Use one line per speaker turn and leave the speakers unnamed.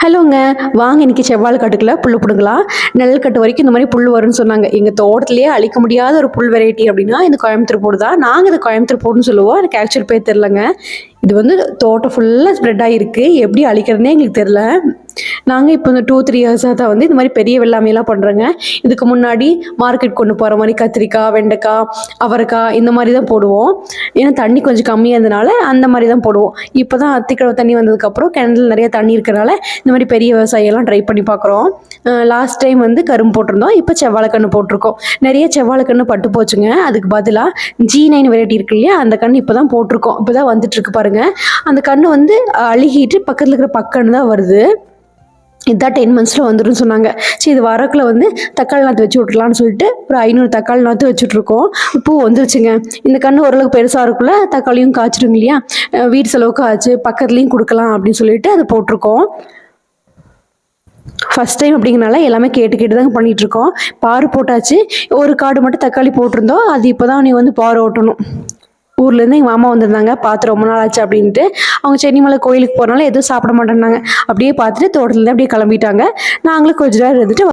ஹலோங்க. வாங்க இன்னைக்கு செவ்வாழை காட்டுக்குள்ள புல்லு பிடுங்கலாம். நெழல் கட்டு வரைக்கும் இந்த மாதிரி புல் வரும்னு சொன்னாங்க. எங்க தோட்டத்திலேயே அழிக்க முடியாத ஒரு புல் வெரைட்டி அப்படின்னா இந்த கோயம்புத்தூர் போடு தான். நாங்க இதை கோயம்புத்தூர் போடுன்னு சொல்லுவோம். எனக்கு ஆக்சுவல் பேர் தெரிலங்க. இது வந்து தோட்டம் ஃபுல்லாக ஸ்ப்ரெட் ஆகிருக்கு. எப்படி அழிக்கிறதுனே எங்களுக்கு தெரில. நாங்கள் இப்போ இந்த 2-3 இயர்ஸாக தான் வந்து இந்த மாதிரி பெரிய வெள்ளாமையெல்லாம் பண்ணுறோங்க. இதுக்கு முன்னாடி மார்க்கெட் கொண்டு போகிற மாதிரி கத்திரிக்காய், வெண்டைக்காய், அவரைக்காய் இந்த மாதிரி தான் போடுவோம். ஏன்னா தண்ணி கொஞ்சம் கம்மியாக இருந்தனால அந்த மாதிரி தான் போடுவோம். இப்போ தான் அத்திக்கடவு தண்ணி வந்ததுக்கப்புறம் கிணத்துல நிறைய தண்ணி இருக்கிறனால இந்த மாதிரி பெரிய விவசாயம்லாம் ட்ரை பண்ணி பார்க்குறோம். லாஸ்ட் டைம் வந்து கரும்பு போட்டிருந்தோம். இப்போ செவ்வாழைக்கன்று போட்டிருக்கோம். நிறைய செவ்வாழைக்கன்று பட்டு போச்சுங்க. அதுக்கு பதிலாக G9 வெரைட்டி இருக்கு இல்லையா, அந்த கன்று இப்போ தான் போட்டிருக்கோம். இப்போ தான் வந்துட்டுருக்கு பாருங்கள். அந்த கன்று வந்து அழுகிட்டு பக்கத்தில் இருக்கிற பக்கன்னு தான் வருது. இதான் 10 monthஸில் வந்துடும் சொன்னாங்க. சரி, இது வரக்குள்ள வந்து தக்காளி நாற்று வச்சு விட்றலான்னு சொல்லிட்டு ஒரு 500 தக்காளி நாற்று வச்சுட்ருக்கோம். பூ வந்துருச்சுங்க. இந்த கன்று ஓரளவுக்கு பெருசாக இருக்குள்ள தக்காளியும் காய்ச்சிடுங்க இல்லையா, வீட்டு செலவுக்கு ஆச்சு, பக்கத்துலேயும் கொடுக்கலாம் அப்படின்னு சொல்லிட்டு அதை போட்டிருக்கோம். ஃபஸ்ட் டைம் அப்படிங்கிறனால எல்லாமே கேட்டு தாங்க பண்ணிகிட்ருக்கோம். பாரு போட்டாச்சு. ஒரு காடு மட்டும் தக்காளி போட்டிருந்தோம். அது இப்போ தான் நீ வந்து பாரு ஓட்டணும். ஊர்லேருந்து எங்கள் மாமா வந்திருந்தாங்க. பார்த்து ரொம்ப நாள் ஆச்சு அப்படின்ட்டு. அவங்க சென்னிமலை கோயிலுக்கு போகிறனால எதுவும் சாப்பிட மாட்டேன்னாங்க. அப்படியே பார்த்துட்டு தோட்டத்துலேருந்து அப்படியே கிளம்பிட்டாங்க. நாங்களும் கொஞ்ச நேரம் இருந்துட்டு